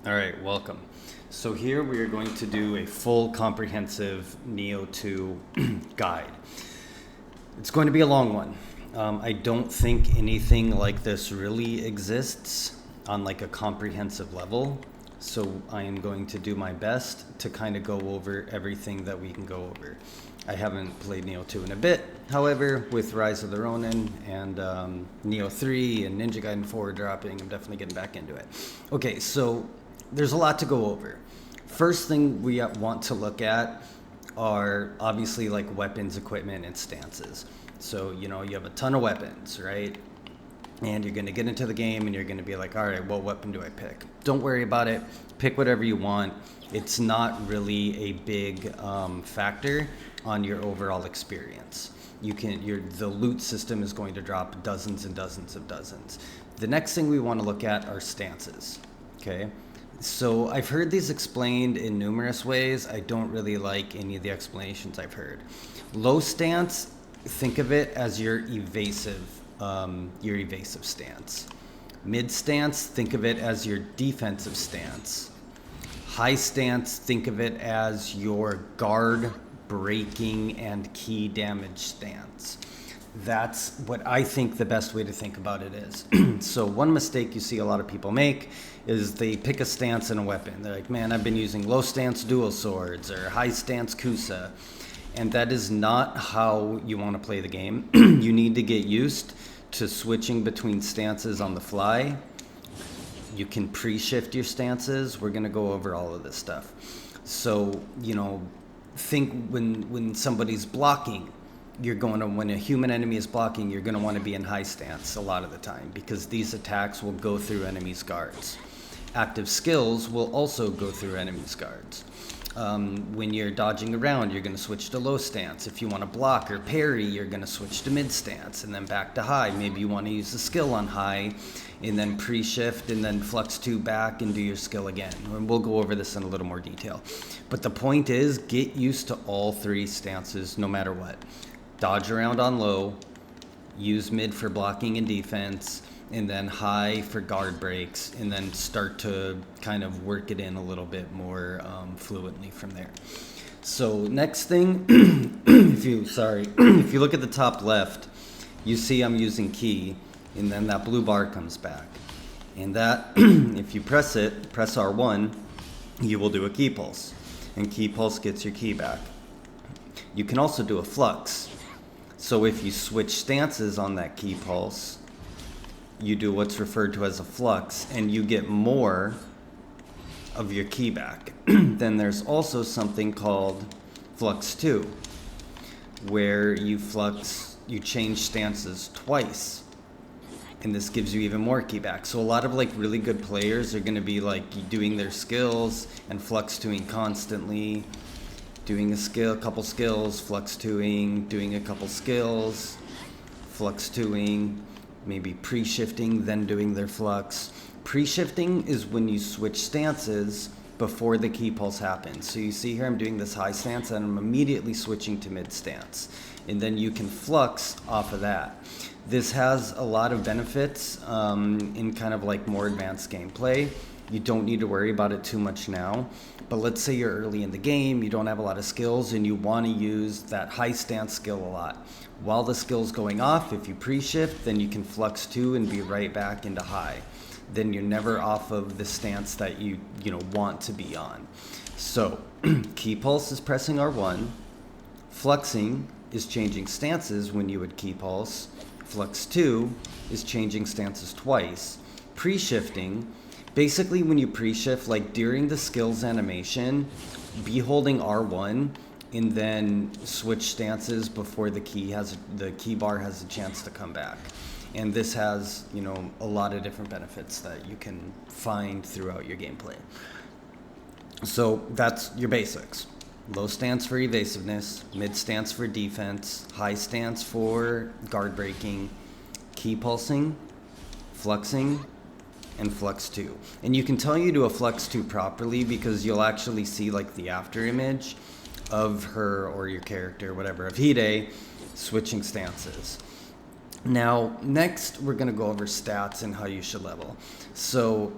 All right, welcome. So here we are going to do a full comprehensive Nioh 2 guide. It's going to be a long one. I don't think anything like this really exists on like a comprehensive level. So I am going to do my best to kind of go over everything that we can go over. I haven't played Nioh 2 in a bit. However, with Rise of the Ronin and Nioh 3 and Ninja Gaiden 4 dropping, I'm definitely getting back into it. Okay, so there's a lot to go over. First thing we want to look at are obviously like weapons, equipment, and stances. So, you have a ton of weapons, right? And you're going to get into the game and you're going to be like, all right, what weapon do I pick? Don't worry about it. Pick whatever you want. It's not really a big factor on your overall experience. The loot system is going to drop dozens and dozens of dozens. The next thing we want to look at are stances, okay? So I've heard these explained in numerous ways. I don't really like any of the explanations I've heard. Low stance, think of it as your evasive stance. Mid stance, think of it as your defensive stance. High stance, think of it as your guard, breaking, and key damage stance. That's what I think the best way to think about it is. So one mistake you see a lot of people make is they pick a stance and a weapon. They're like, man, I've been using low stance dual swords or high stance Kusa. And that is not how you want to play the game. You need to get used to switching between stances on the fly. You can pre-shift your stances. We're going to go over all of this stuff. So, think when somebody's blocking, when a human enemy is blocking, you're going to want to be in high stance a lot of the time because these attacks will go through enemies' guards. Active skills will also go through enemies' guards. When you're dodging around, you're going to switch to low stance. If you want to block or parry, you're going to switch to mid stance and then back to high. Maybe you want to use the skill on high and then pre-shift and then Flux 2 back and do your skill again. And we'll go over this in a little more detail. But the point is, get used to all three stances no matter what. Dodge around on low, use mid for blocking and defense, and then high for guard breaks, and then start to kind of work it in a little bit more fluently from there. So next thing, if you look at the top left, you see I'm using key, and then that blue bar comes back. And that, if you press R1, you will do a key pulse. And key pulse gets your key back. You can also do a flux. So if you switch stances on that key pulse, you do what's referred to as a flux, and you get more of your key back. Then there's also something called Flux 2, where you change stances twice, and this gives you even more key back. So a lot of really good players are going to be doing their skills and Flux 2ing constantly, doing a couple skills, Flux 2ing, doing a couple skills, Flux 2ing, maybe pre-shifting, then doing their flux. Pre-shifting is when you switch stances before the key pulse happens. So you see here I'm doing this high stance and I'm immediately switching to mid stance. And then you can flux off of that. This has a lot of benefits in kind of more advanced gameplay. You don't need to worry about it too much now. But let's say you're early in the game, you don't have a lot of skills, and you want to use that high stance skill a lot. While the skill's going off, if you pre-shift, then you can flux 2 and be right back into high. Then you're never off of the stance that you want to be on. So key pulse is pressing R1. Fluxing is changing stances when you would key pulse. Flux 2 is changing stances twice. Pre-shifting, basically when you pre-shift, during the skills animation, be holding R1 and then switch stances before the key bar has a chance to come back. And this has, a lot of different benefits that you can find throughout your gameplay. So that's your basics. Low stance for evasiveness, mid stance for defense, high stance for guard breaking, key pulsing, fluxing, and Flux 2. And you can tell you do a Flux 2 properly because you'll actually see the after image of her or your character, whatever, of Hide switching stances. Now, next, we're going to go over stats and how you should level. So,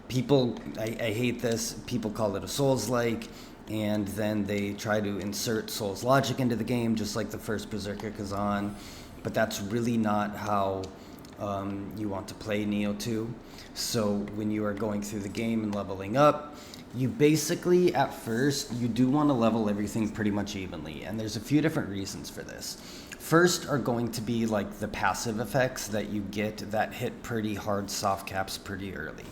people, I hate this, people call it a Souls-like, and then they try to insert Souls logic into the game, just like the first Berserker Kazan, but that's really not how you want to play Nioh 2. So when you are going through the game and leveling up, you basically, at first, you do want to level everything pretty much evenly, and there's a few different reasons for this. First are going to be like the passive effects that you get that hit pretty hard soft caps pretty early.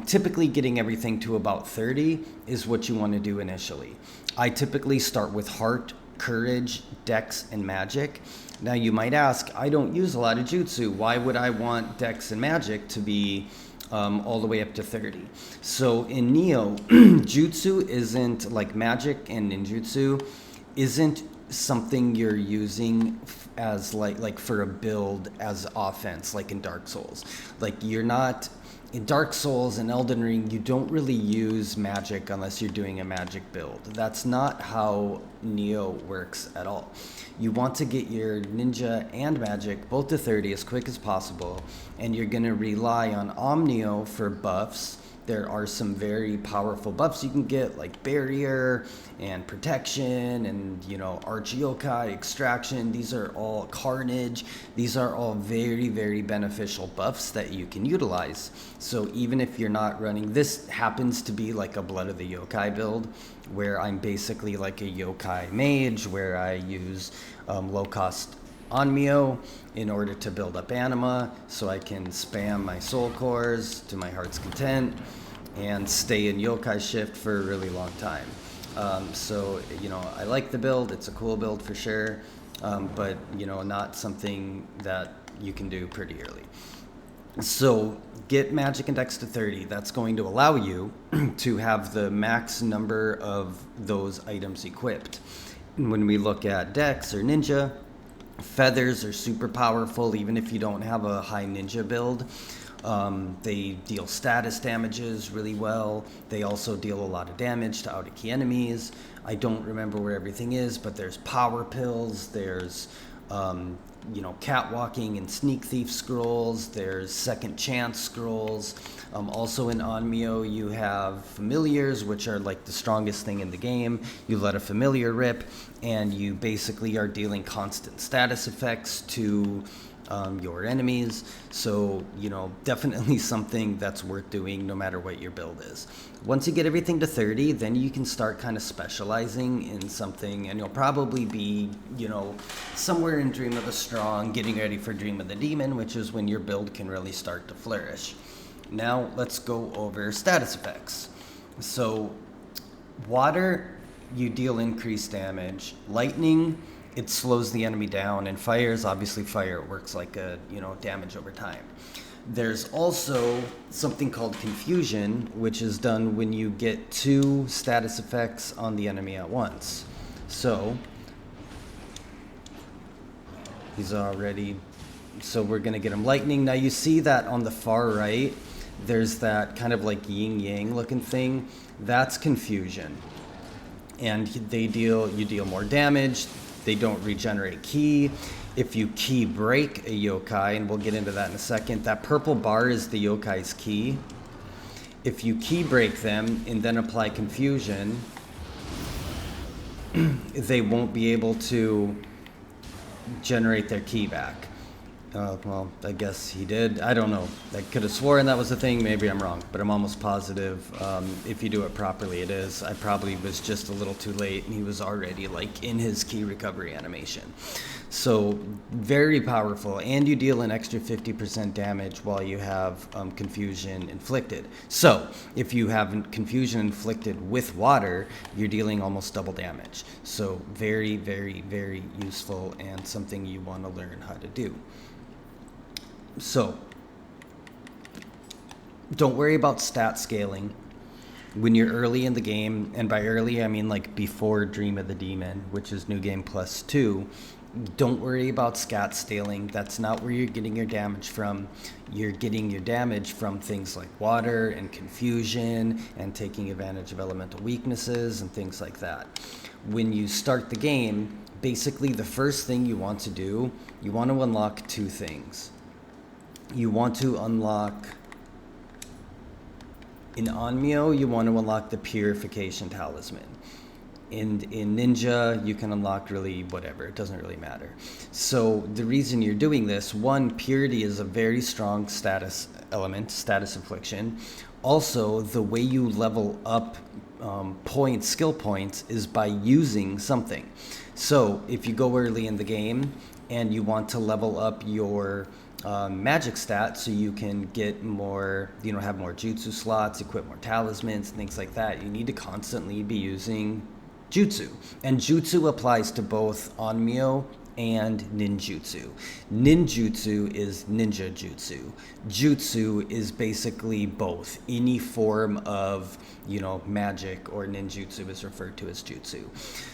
Typically getting everything to about 30 is what you want to do initially. I typically start with heart, courage, dex, and magic. Now you might ask, I don't use a lot of jutsu. Why would I want dex and magic to be all the way up to 30? So in Nioh, jutsu isn't like magic, and ninjutsu isn't something you're using as like for a build as offense, like in Dark Souls. Like you're not in Dark Souls and Elden Ring, you don't really use magic unless you're doing a magic build. That's not how Nioh works at all. You want to get your ninja and magic both to 30 as quick as possible, and you're going to rely on Omnio for buffs. There are some very powerful buffs you can get, like barrier and protection and, arch yokai, extraction. These are all carnage. These are all very, very beneficial buffs that you can utilize. So even if you're not running, this happens to be like a Blood of the Yokai build, where I'm basically like a yokai mage, where I use low cost Onmyo in order to build up anima, so I can spam my soul cores to my heart's content and stay in yokai shift for a really long time. So I like the build. It's a cool build for sure, but not something that you can do pretty early. So get magic and dex to 30. That's going to allow you to have the max number of those items equipped. And when we look at dex or ninja, feathers are super powerful even if you don't have a high ninja build. They deal status damages really well. They also deal a lot of damage to out-of-key enemies. I don't remember where everything is, but there's power pills, there's catwalking and sneak thief scrolls, there's second chance scrolls. Also in Onmyo you have familiars, which are like the strongest thing in the game. You let a familiar rip and you basically are dealing constant status effects to your enemies. So definitely something that's worth doing no matter what your build is. Once you get everything to 30, then you can start kind of specializing in something, and you'll probably be somewhere in Dream of the Strong, getting ready for Dream of the Demon, which is when your build can really start to flourish. Now let's go over status effects. So water, you deal increased damage. Lightning, it slows the enemy down, and fire is obviously fire. It works like a damage over time. There's also something called confusion, which is done when you get 2 status effects on the enemy at once. So he's already, so we're gonna get him lightning. Now you see that on the far right, there's that kind of like yin yang looking thing. That's confusion, and you deal more damage. They don't regenerate ki. If you ki break a yokai, and we'll get into that in a second, that purple bar is the yokai's ki. If you ki break them and then apply confusion, they won't be able to generate their ki back. Well, I guess he did. I don't know. I could have sworn that was a thing. Maybe I'm wrong, but I'm almost positive if you do it properly, it is. I probably was just a little too late, and he was already like in his ki recovery animation. So very powerful, and you deal an extra 50% damage while you have confusion inflicted. So if you have confusion inflicted with water, you're dealing almost double damage. So very, very, very useful, and something you want to learn how to do. So don't worry about stat scaling when you're early in the game, and by early I mean like before Dream of the Demon, which is New Game Plus 2. Don't worry about scat scaling. That's not where you're getting your damage from. You're getting your damage from things like water and confusion and taking advantage of elemental weaknesses and things like that. When you start the game, basically the first thing you want to do, you want to unlock two things. You want to unlock, in Nioh, you want to unlock the Purification Talisman. In Ninja, you can unlock really whatever. It doesn't really matter. So the reason you're doing this, one, Purity is a very strong status element, status affliction. Also, the way you level up points, skill points, is by using something. So if you go early in the game and you want to level up your magic stat so you can get more, have more jutsu slots, equip more talismans, things like that, you need to constantly be using jutsu. And jutsu applies to both Onmyo and ninjutsu. Ninjutsu is ninja jutsu. Jutsu is basically both. Any form of, magic or ninjutsu is referred to as jutsu.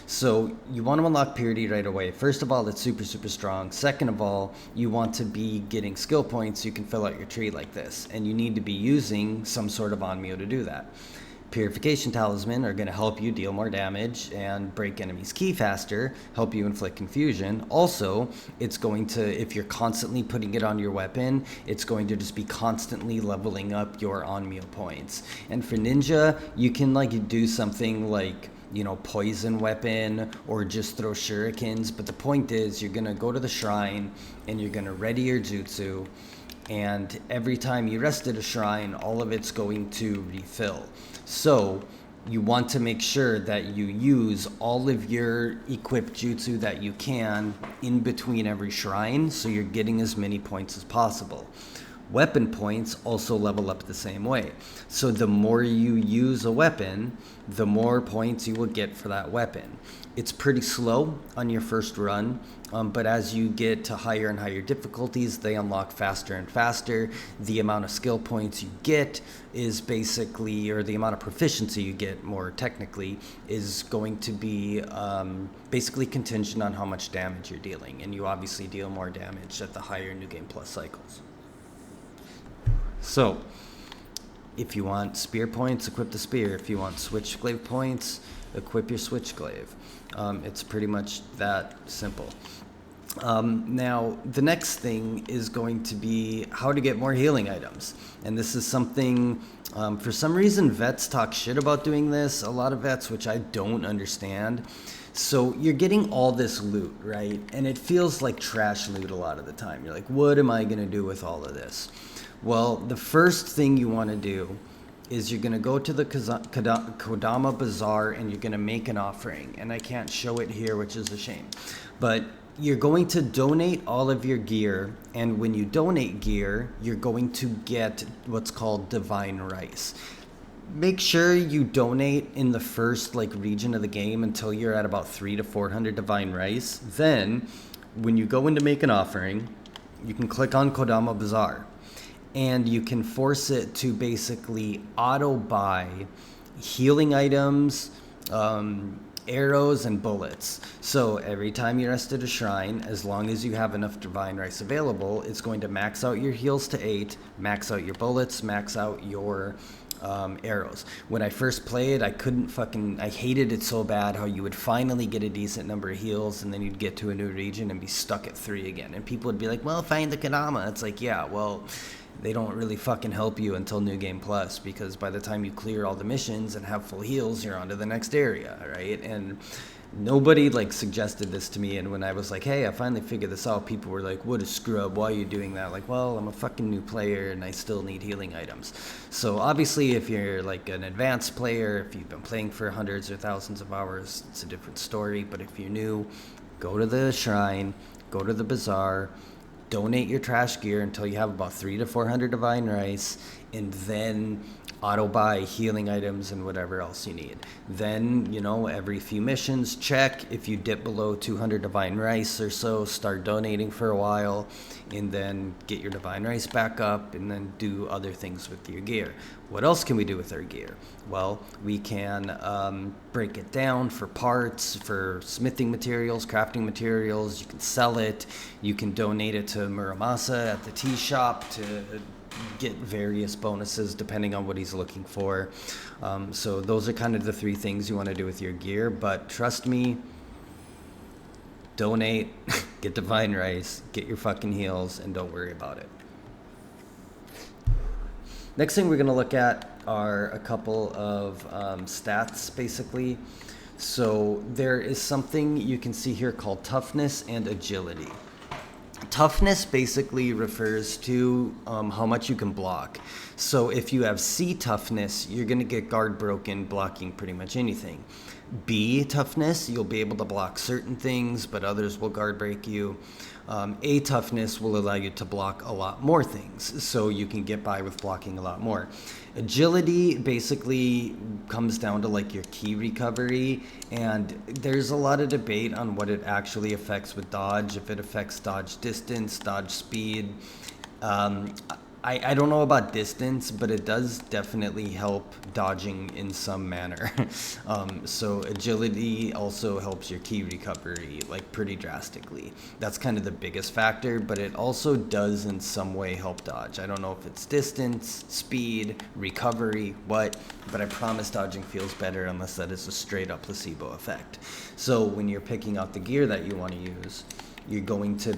So you want to unlock Purity right away. First of all, it's super, super strong. Second of all, you want to be getting skill points so you can fill out your tree like this. And you need to be using some sort of Onmyo to do that. Purification Talisman are going to help you deal more damage and break enemies' ki faster, help you inflict confusion. Also, it's going to, if you're constantly putting it on your weapon, it's going to just be constantly leveling up your Onmyo points. And for Ninja, you can do something like, poison weapon or just throw shurikens. But the point is, you're going to go to the shrine and you're going to ready your jutsu. And every time you rest at a shrine, all of it's going to refill. So you want to make sure that you use all of your equipped jutsu that you can in between every shrine, so you're getting as many points as possible. Weapon points also level up the same way. So the more you use a weapon, the more points you will get for that weapon. It's pretty slow on your first run, but as you get to higher and higher difficulties, they unlock faster and faster. The amount of skill points you get is basically, or the amount of proficiency you get more technically, is going to be basically contingent on how much damage you're dealing. And you obviously deal more damage at the higher New Game Plus cycles. So, if you want spear points, equip the spear. If you want switchglaive points, equip your switchglaive. It's pretty much that simple. Now, the next thing is going to be how to get more healing items. And this is something, for some reason, vets talk shit about doing this. A lot of vets, which I don't understand. So you're getting all this loot, right? And it feels like trash loot a lot of the time. You're like, what am I going to do with all of this? Well, the first thing you want to do is you're going to go to the Kodama Bazaar and you're going to make an offering. And I can't show it here, which is a shame. But you're going to donate all of your gear. And when you donate gear, you're going to get what's called divine rice. Make sure you donate in the first region of the game until you're at about 300 to 400 divine rice. Then, when you go in to make an offering, you can click on Kodama Bazaar. And you can force it to basically auto-buy healing items, arrows, and bullets. So every time you rest at a shrine, as long as you have enough divine rice available, it's going to max out your heals to 8, max out your bullets, max out your arrows. When I first played, I hated it so bad how you would finally get a decent number of heals and then you'd get to a new region and be stuck at 3 again. And people would be like, well, find the Kodama. It's like, yeah, well, they don't really fucking help you until New Game Plus, because by the time you clear all the missions and have full heals, you're on to the next area, right? And nobody suggested this to me, and when I was like, hey, I finally figured this out, people were like, what a scrub, why are you doing that? Like, well, I'm a fucking new player and I still need healing items. So obviously if you're an advanced player, if you've been playing for hundreds or thousands of hours, it's a different story. But if you're new, go to the shrine, go to the bazaar, donate your trash gear until you have about 300 to 400 divine rice, and then auto buy healing items and whatever else you need. Then, every few missions, check. If you dip below 200 divine rice or so, start donating for a while, and then get your divine rice back up, and then do other things with your gear. What else can we do with our gear? Well, we can break it down for parts, for smithing materials, crafting materials. You can sell it. You can donate it to Muramasa at the tea shop to get various bonuses depending on what he's looking for. So those are kind of the 3 things you want to do with your gear. But trust me, donate, get Divine Rice, get your fucking heals, and don't worry about it. Next thing we're going to look at are a couple of stats, basically. So there is something you can see here called Toughness and Agility. Toughness basically refers to how much you can block. So if you have C toughness, you're going to get guard broken blocking pretty much anything. B toughness, you'll be able to block certain things, but others will guard break you. A toughness will allow you to block a lot more things, so you can get by with blocking a lot more. Agility basically comes down to like your key recovery, and there's a lot of debate on what it actually affects with dodge, if it affects dodge distance, dodge speed. I don't know about distance, but it does definitely help dodging in some manner. So agility also helps your key recovery like pretty drastically. That's kind of the biggest factor, but it also does in some way help dodge. I don't know if it's distance, speed, recovery, what, but I promise dodging feels better unless that is a straight up placebo effect. So when you're picking out the gear that you want to use, you're going to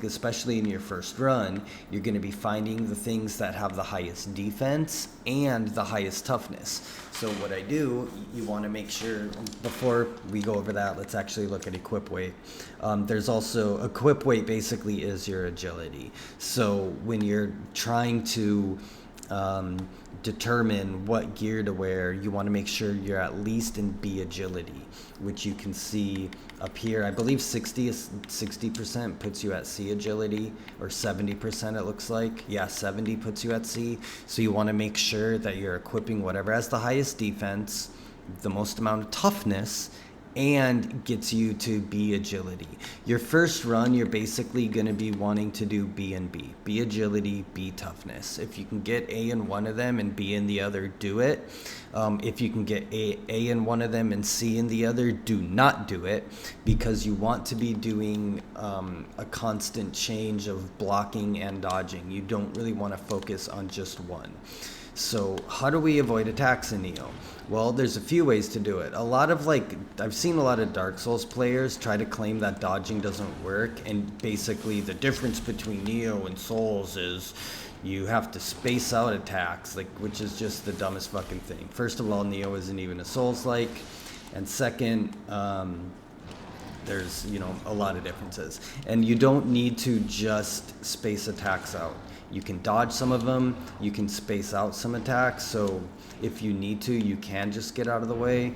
especially in your first run, you're going to be finding the things that have the highest defense and the highest toughness. So what I do, you want to make sure, before we go over that, let's actually look at equip weight. There's also, equip weight basically is your agility. So when you're trying to determine what gear to wear, you want to make sure you're at least in B agility, which you can see up here. I believe 60% puts you at C agility, or 70% it looks like. Yeah, 70 puts you at C. So you want to make sure that you're equipping whatever has the highest defense, the most amount of toughness, and gets you to B agility. Your first run, you're basically going to be wanting to do B and B. B agility, B toughness. If you can get A in one of them and B in the other, do it. If you can get A in one of them and C in the other, do not do it, because you want to be doing a constant change of blocking and dodging. You don't really want to focus on just one. So how do we avoid attacks in Nioh? Well, there's a few ways to do it. I've seen a lot of Dark Souls players try to claim that dodging doesn't work, and basically the difference between Nioh and Souls is you have to space out attacks, which is just the dumbest fucking thing. First of all, Nioh isn't even a Souls-like, and second, there's a lot of differences, and you don't need to just space attacks out. You can dodge some of them, you can space out some attacks, so if you need to, you can just get out of the way.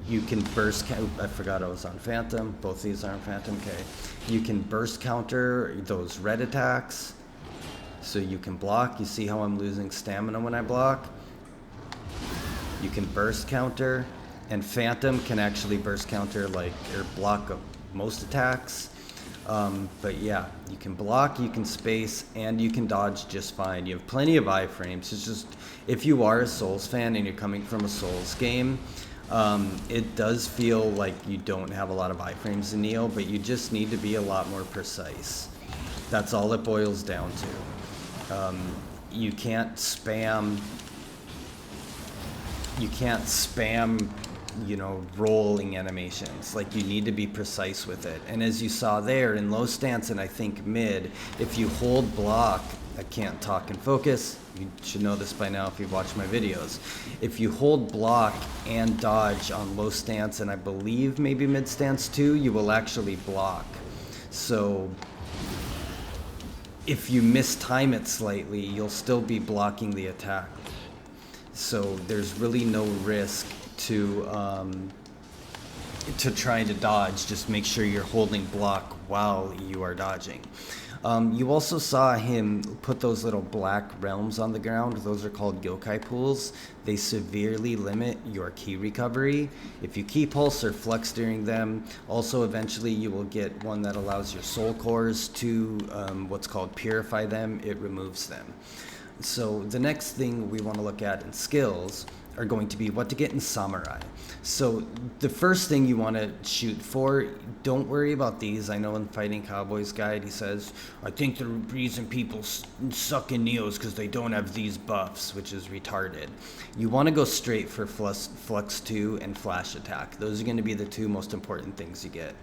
You can burst, I forgot I was on Phantom, both these are on Phantom, okay. You can burst counter those red attacks, so you can block. You see how I'm losing stamina when I block? You can burst counter, and Phantom can actually burst counter or block most attacks. But yeah, you can block, you can space, and you can dodge just fine. You have plenty of iframes. It's just, if you are a Souls fan and you're coming from a Souls game, it does feel like you don't have a lot of iframes in Nioh, but you just need to be a lot more precise. That's all it boils down to. You can't spam, rolling animations. You need to be precise with it. And as you saw there in low stance and I think mid, if you hold block, I can't talk and focus. You should know this by now if you've watched my videos. If you hold block and dodge on low stance, and I believe maybe mid stance too, you will actually block. So if you mistime it slightly, you'll still be blocking the attack. So there's really no risk to trying to dodge. Just make sure you're holding block while you are dodging. You also saw him put those little black realms on the ground. Those are called yokai pools. They severely limit your key recovery. If you key pulse or flux during them, also eventually you will get one that allows your soul cores to what's called purify them. It removes them. So the next thing we want to look at in skills are going to be what to get in Samurai. So the first thing you want to shoot for, don't worry about these. I know in Fighting Cowboys Guide, he says, I think the reason people suck in Nioh is because they don't have these buffs, which is retarded. You want to go straight for Flux 2 and Flash Attack. Those are going to be the two most important things you get.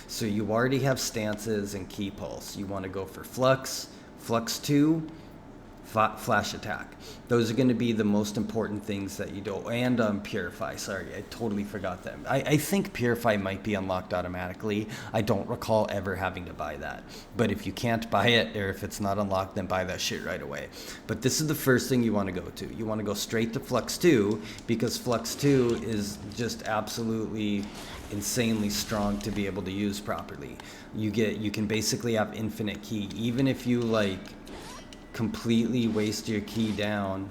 So you already have stances and Key Pulse. You want to go for Flux 2, Flash Attack. Those are going to be the most important things that you do. And Purify. Sorry, I totally forgot them. I think Purify might be unlocked automatically. I don't recall ever having to buy that. But if you can't buy it, or if it's not unlocked, then buy that shit right away. But this is the first thing you want to go to. You want to go straight to Flux 2, because Flux 2 is just absolutely insanely strong to be able to use properly. You can basically have infinite ki, even if you like completely waste your key down.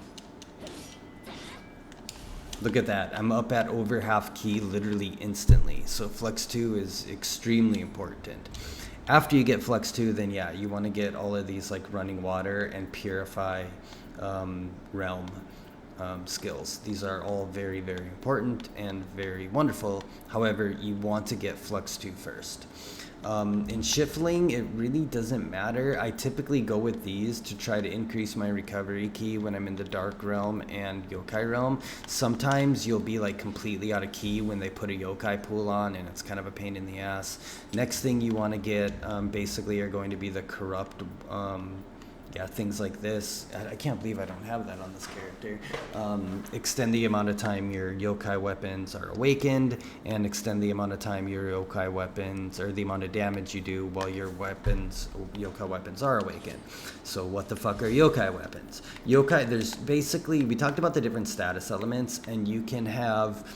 Look at that, I'm up at over half key literally instantly. So Flux 2 is extremely important. After you get Flux 2, then yeah, you want to get all of these like Running Water and Purify Realm skills. These are all very, very important and very wonderful. However, you want to get Flux 2 first. In Shiftling, it really doesn't matter. I typically go with these to try to increase my recovery key when I'm in the Dark Realm and Yokai Realm. Sometimes you'll be like completely out of key when they put a Yokai pool on, and it's kind of a pain in the ass. Next thing you want to get basically are going to be the Corrupt things like this. I can't believe I don't have that on this character. Extend the amount of time your yokai weapons are awakened, and extend the amount of time your yokai weapons, or the amount of damage you do while your yokai weapons are awakened. So what the fuck are yokai weapons? There's basically, we talked about the different status elements, and you can have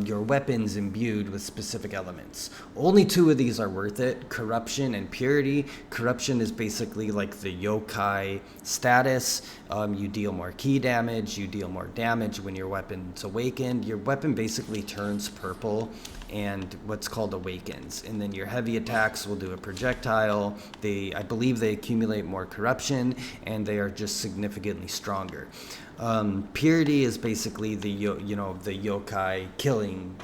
your weapons imbued with specific elements. Only two of these are worth it, Corruption and Purity. Corruption is basically like the yokai status. You deal more key damage, you deal more damage when your weapon's awakened. Your weapon basically turns purple and what's called awakens. And then your heavy attacks will do a projectile. I believe they accumulate more corruption, and they are just significantly stronger. Purity is basically the yokai killing,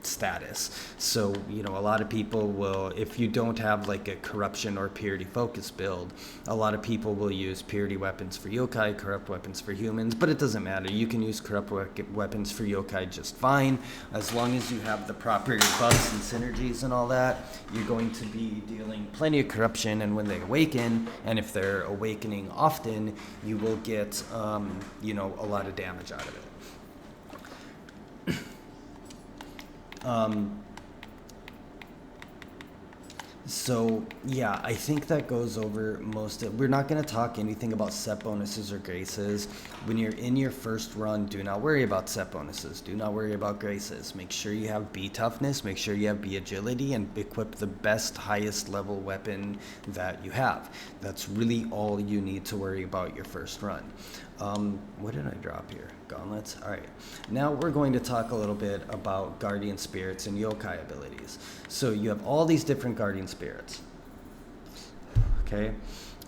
status. So, a lot of people will, if you don't have like a corruption or purity focus build, a lot of people will use purity weapons for yokai, corrupt weapons for humans, but it doesn't matter. You can use corrupt weapons for yokai just fine. As long as you have the proper buffs and synergies and all that, you're going to be dealing plenty of corruption, and when they awaken, and if they're awakening often, you will get, a lot of damage out of it. So yeah, I think that goes over most of. We're not going to talk anything about set bonuses or graces. When you're in your first run, do not worry about set bonuses. Do not worry about graces. Make sure you have B toughness, make sure you have B agility, and equip the best, highest level weapon that you have. That's really all you need to worry about your first run. What did I drop here? Gauntlets? Alright. Now we're going to talk a little bit about guardian spirits and yokai abilities. So you have all these different guardian spirits. Okay?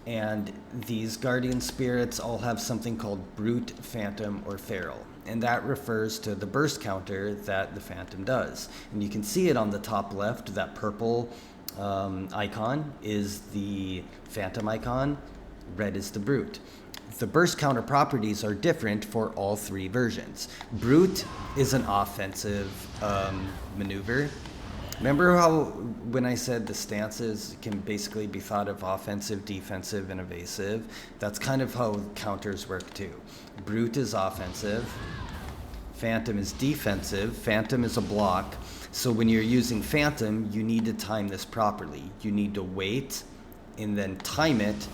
And these guardian spirits all have something called brute, phantom, or feral. And that refers to the burst counter that the phantom does. And you can see it on the top left, that purple icon is the phantom icon, red is the brute. The burst counter properties are different for all three versions. Brute is an offensive maneuver. Remember how when I said the stances can basically be thought of offensive, defensive, and evasive? That's kind of how counters work too. Brute is offensive. Phantom is defensive. Phantom is a block. So when you're using Phantom, you need to time this properly. You need to wait and then time it,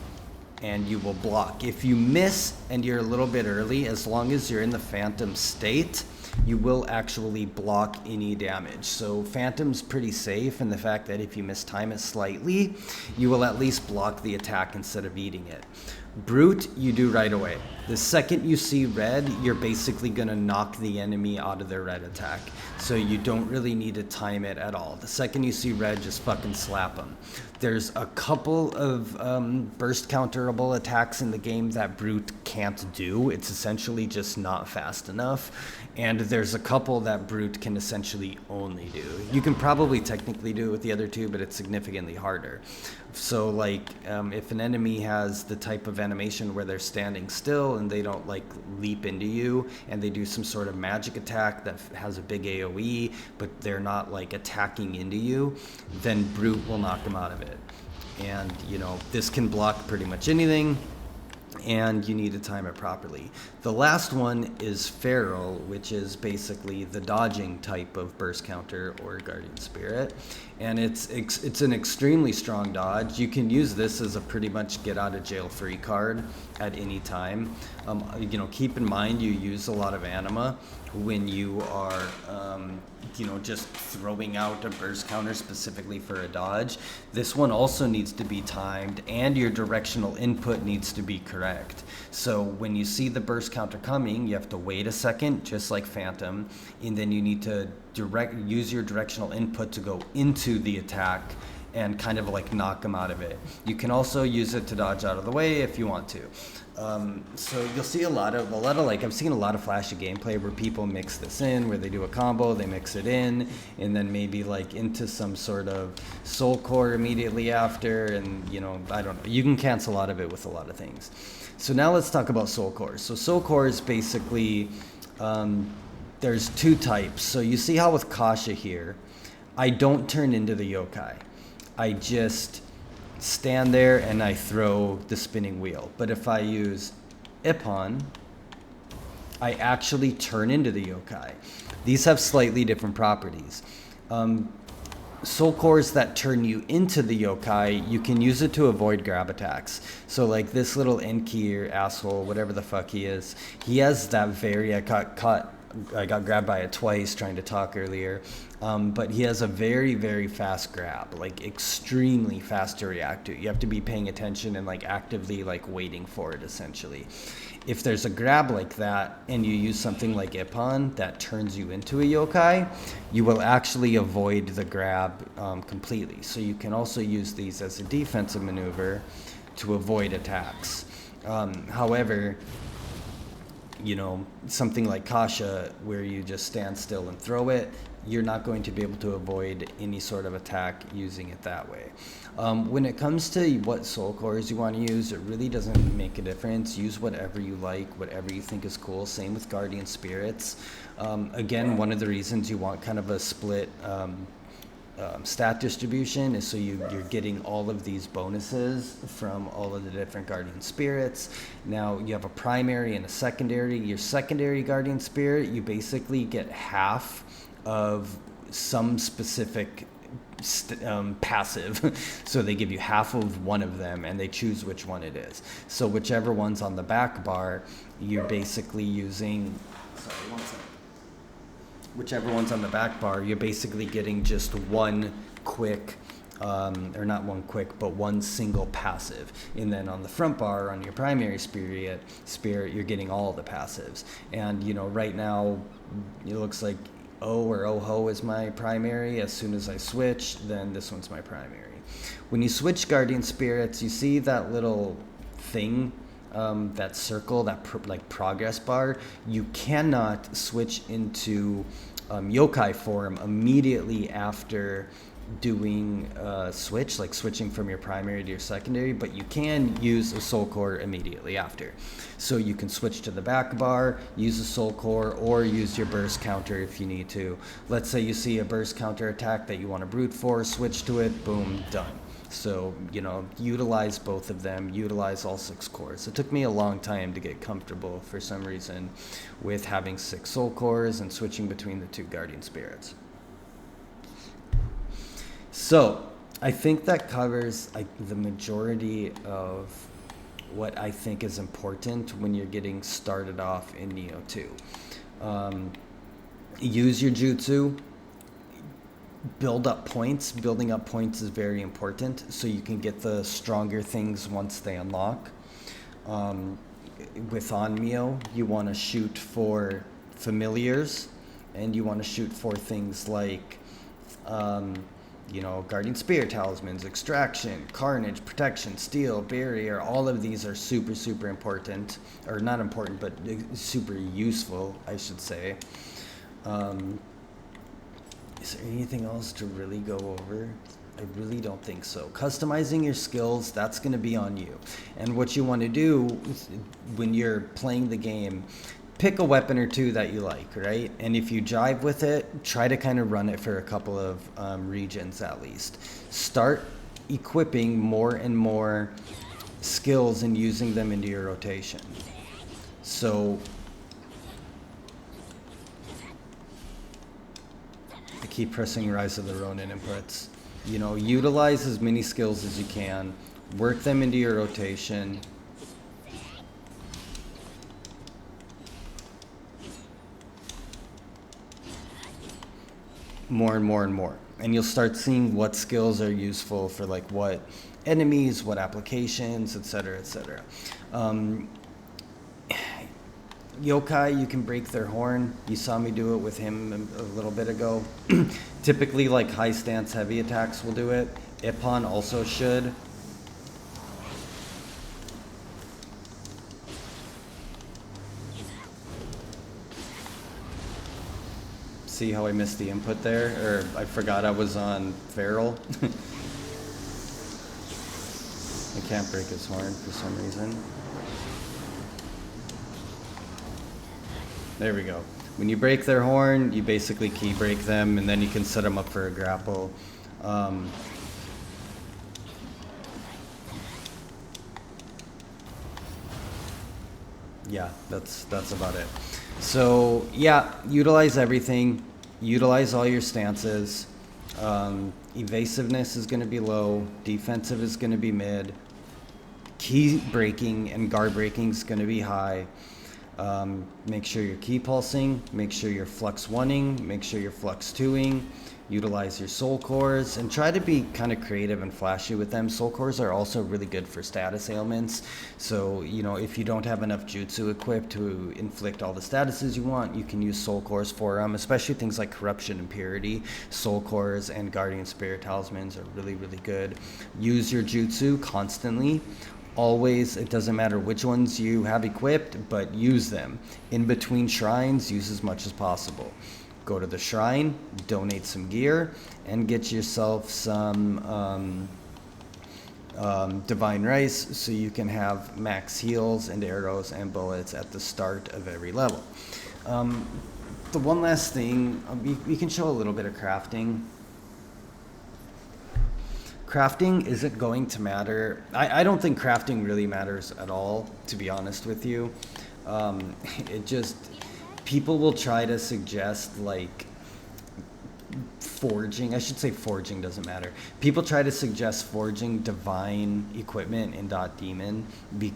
and you will block. If you miss and you're a little bit early, as long as you're in the Phantom state, you will actually block any damage. So Phantom's pretty safe in the fact that if you mistime it slightly, you will at least block the attack instead of eating it. Brute, you do right away. The second you see red, you're basically going to knock the enemy out of their red attack. So you don't really need to time it at all. The second you see red, just fucking slap them. There's a couple of burst counterable attacks in the game that Brute can't do. It's essentially just not fast enough. And there's a couple that Brute can essentially only do. You can probably technically do it with the other two, but it's significantly harder. So like if an enemy has the type of animation where they're standing still and they don't like leap into you, and they do some sort of magic attack that has a big AoE, but they're not like attacking into you, then Brute will knock them out of it. And you know, this can block pretty much anything, and you need to time it properly. The last one is Feral, which is basically the dodging type of burst counter or Guardian Spirit, and it's an extremely strong dodge. You can use this as a pretty much get out of jail free card at any time. You know, keep in mind you use a lot of anima when you are you know, just throwing out a burst counter specifically for a dodge. This one also needs to be timed, and your directional input needs to be correct. So when you see the burst counter coming, you have to wait a second, just like Phantom, and then you need to use your directional input to go into the attack and kind of like knock them out of it. You can also use it to dodge out of the way if you want to. So you'll see a lot of like, I've seen a lot of flashy gameplay where people mix this in, where they do a combo, they mix it in, and then maybe like into some sort of soul core immediately after, and you know, I don't know, you can cancel out of it with a lot of things. So now let's talk about soul cores. So soul cores basically, there's two types. So you see how with Kasha here, I don't turn into the yokai. I just stand there and I throw the spinning wheel. But if I use Ippon, I actually turn into the yokai. These have slightly different properties. Soul cores that turn you into the yokai, you can use it to avoid grab attacks. So like this little Enki or asshole, whatever the fuck he is, he has that I got grabbed by it twice trying to talk earlier. But he has a very, very fast grab, like extremely fast to react to. You have to be paying attention and like actively like waiting for it essentially. If there's a grab like that and you use something like Ippon that turns you into a yokai, you will actually avoid the grab completely. So you can also use these as a defensive maneuver to avoid attacks. However, you know, something like Kasha where you just stand still and throw it, you're not going to be able to avoid any sort of attack using it that way. When it comes to what soul cores you want to use, it really doesn't make a difference. Use whatever you like, whatever you think is cool. Same with Guardian Spirits. Again, one of the reasons you want kind of a split stat distribution is so you're getting all of these bonuses from all of the different Guardian Spirits. Now you have a primary and a secondary. Your secondary Guardian Spirit, you basically get half of some specific passive. So they give you half of one of them and they choose which one it is. So whichever one's on the back bar, you're basically using, whichever one's on the back bar, you're basically getting just one quick, or not one quick, but one single passive. And then on the front bar, on your primary spirit, you're getting all the passives. And, you know, right now, it looks like O or Oho is my primary. As soon as I switch, then this one's my primary. When you switch Guardian Spirits, you see that little thing, that circle, that like progress bar. You cannot switch into yokai form immediately after doing switch, like switching from your primary to your secondary, but you can use a soul core immediately after. So you can switch to the back bar, use a soul core, or use your burst counter if you need to. Let's say you see a burst counter attack that you want to brute force, switch to it, boom, done. So, you know, utilize both of them, utilize all 6 cores. It took me a long time to get comfortable, for some reason, with having 6 soul cores and switching between the 2 Guardian Spirits. So, I think that covers the majority of what I think is important when you're getting started off in Nioh 2. use your jutsu, build up points. Building up points is very important so you can get the stronger things once they unlock. With Nioh, you want to shoot for familiars, and you want to shoot for things like Guardian Spirit Talismans, Extraction, Carnage, Protection, Steel, Barrier. All of these are super, super important. Or not important, but super useful, I should say. Is there anything else to really go over? I really don't think so. Customizing your skills, that's going to be on you. And what you want to do when you're playing the game, pick a weapon or two that you like, right? And if you jive with it, try to kind of run it for a couple of regions at least. Start equipping more and more skills and using them into your rotation. So I keep pressing Rise of the Ronin inputs. Utilize as many skills as you can. Work them into your rotation. More and more and more. And you'll start seeing what skills are useful for like what enemies, what applications, etc., etc. Yokai, you can break their horn. You saw me do it with him a little bit ago. Typically, like high stance heavy attacks will do it. Ippon also should. See how I missed the input there? Or I forgot I was on feral. I can't break his horn for some reason. There we go. When you break their horn, you basically key break them, and then you can set them up for a grapple. Yeah, that's about it. So yeah, utilize everything. Utilize all your stances. Evasiveness is going to be low. Defensive is going to be mid. Key breaking and guard breaking is going to be high. Make sure you're key pulsing, make sure you're flux 1ing, make sure you're flux 2ing, utilize your soul cores, and try to be kind of creative and flashy with them. Soul cores are also really good for status ailments. So, if you don't have enough jutsu equipped to inflict all the statuses you want, you can use soul cores for them, especially things like corruption and purity. Soul cores and guardian spirit talismans are really, really good. Use your jutsu constantly. Always, it doesn't matter which ones you have equipped, but use them. In between shrines, use as much as possible. Go to the shrine, donate some gear, and get yourself some divine rice so you can have max heals and arrows and bullets at the start of every level. The one last thing, we can show a little bit of crafting. Crafting isn't going to matter. I don't think crafting really matters at all, to be honest with you. People will try to suggest like forging. I should say forging doesn't matter. People try to suggest forging divine equipment in .demon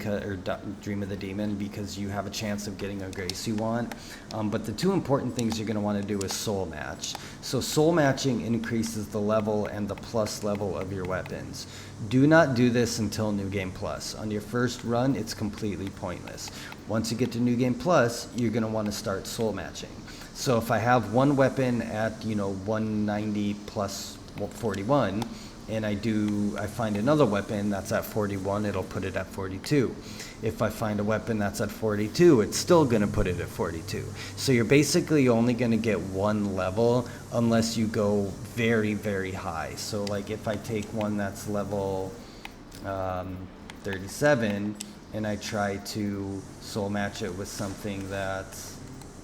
or Dream of the Demon because you have a chance of getting a grace you want. But the two important things you're going to want to do is soul match. So soul matching increases the level and the plus level of your weapons. Do not do this until New Game Plus. On your first run, it's completely pointless. Once you get to New Game Plus, you're going to want to start soul matching. So if I have one weapon at 190 plus 41, and I find another weapon that's at 41, it'll put it at 42. If I find a weapon that's at 42, it's still going to put it at 42. So you're basically only going to get one level unless you go very, very high. So like if I take one that's level 37 and I try to soul match it with something that's,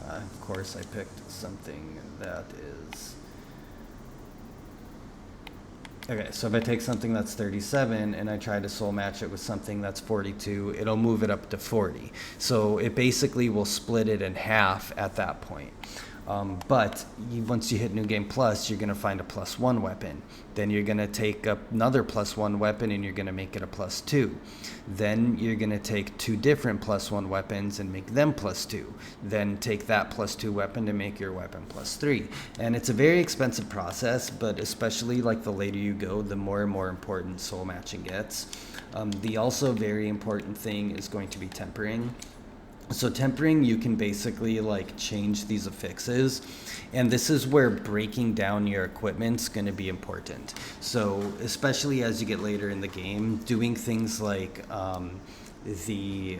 of course I picked something that is, okay, so if I take something that's 37 and I try to soul match it with something that's 42, it'll move it up to 40. So it basically will split it in half at that point. But once you hit New Game Plus, you're going to find a +1 weapon. Then you're going to take another +1 weapon and you're going to make it a +2. Then you're going to take 2 different +1 weapons and make them +2. Then take that +2 weapon to make your weapon +3. And it's a very expensive process, but especially like the later you go, the more and more important soul matching gets. The also very important thing is going to be tempering. So tempering, you can basically like change these affixes, and this is where breaking down your equipment's going to be important. So especially as you get later in the game, doing things like the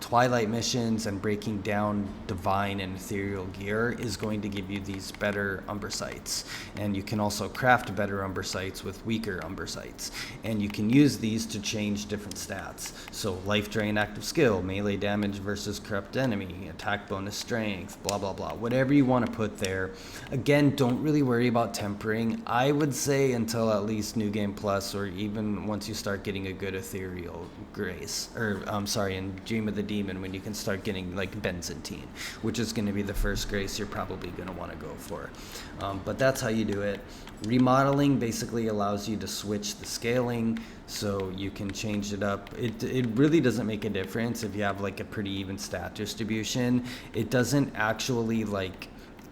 Twilight missions and breaking down divine and ethereal gear is going to give you these better umber sights. And you can also craft better umber sights with weaker umber sights. And you can use these to change different stats. So life drain, active skill, melee damage versus corrupt enemy, attack bonus strength, blah, blah, blah. Whatever you want to put there. Again, don't really worry about tempering. I would say until at least New Game Plus, or even once you start getting a good ethereal grace, or in Dream of the Demon, when you can start getting like Benzentine, which is going to be the first grace you're probably going to want to go for. But that's how you do it. Remodeling basically allows you to switch the scaling, so you can change it up. It really doesn't make a difference if you have like a pretty even stat distribution. It doesn't actually like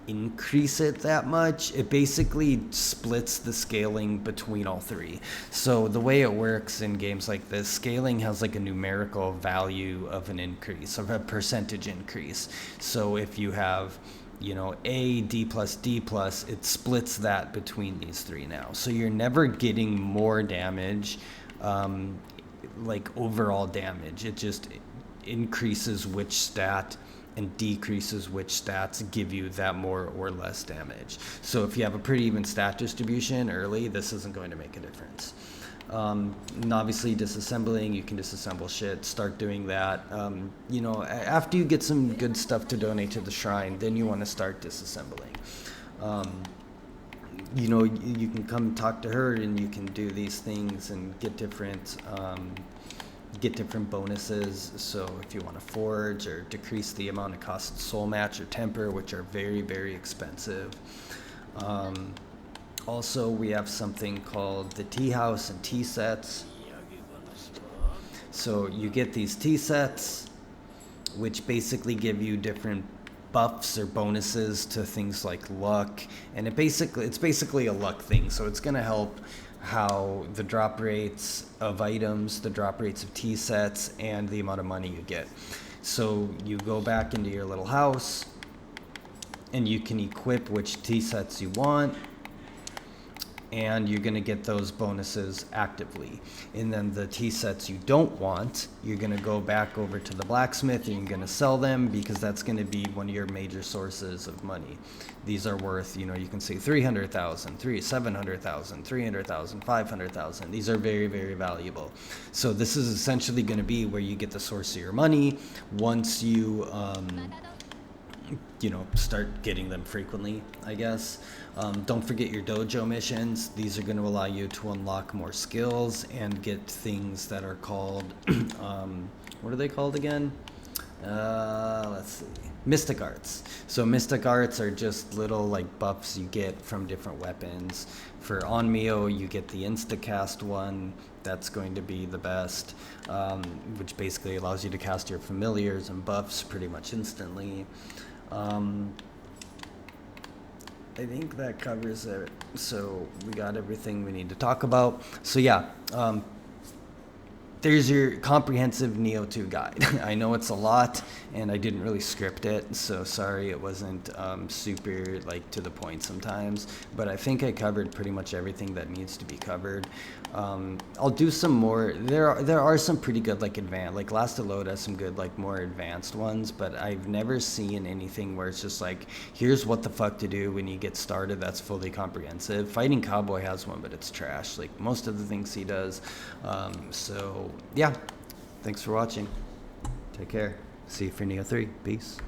increase it that much. It basically splits the scaling between all three. So the way it works in games like this, scaling has like a numerical value of an increase, of a percentage increase. So if you have, you know, A, D plus, D plus, it splits that between these three now. So you're never getting more damage, like overall damage. It just increases which stat and decreases which stats give you that more or less damage. So if you have a pretty even stat distribution early, this isn't going to make a difference. And obviously disassembling, you can disassemble shit, start doing that. You know, after you get some good stuff to donate to the shrine, then you want to start disassembling. You know, you can come talk to her and you can do these things and get different bonuses. So if you want to forge or decrease the amount of cost soul match or temper, which are very, very expensive. Also, we have something called the tea house and tea sets. So you get these tea sets, which basically give you different buffs or bonuses to things like luck, and it's basically a luck thing. So it's going to help how the drop rates of items, the drop rates of tea sets, and the amount of money you get. So you go back into your little house and you can equip which tea sets you want, and you're going to get those bonuses actively. And then the tea sets you don't want, you're going to go back over to the blacksmith and you're going to sell them, because that's going to be one of your major sources of money. These are worth, you know, you can say 300,000, 700,000, 300,000, 500,000. These are very, very valuable. So this is essentially going to be where you get the source of your money once you you know, start getting them frequently, I guess. Don't forget your dojo missions. These are going to allow you to unlock more skills and get things that are called, what are they called again? Let's see. Mystic Arts. So Mystic Arts are just little like buffs you get from different weapons. For Nioh, you get the Instacast one. That's going to be the best, which basically allows you to cast your familiars and buffs pretty much instantly. I think that covers it. So we got everything we need to talk about. So yeah, there's your comprehensive Nioh 2 guide. I know it's a lot, and I didn't really script it, so sorry it wasn't super like to the point sometimes, but I think I covered pretty much everything that needs to be covered. I'll do some more. There are some pretty good like advanced, like Last Load has some good like more advanced ones, but I've never seen anything where it's just like, here's what the fuck to do when you get started that's fully comprehensive. Fighting Cowboy has one, but it's trash, like most of the things he does. So yeah, thanks for watching. Take care. See you for Nioh 3. Peace.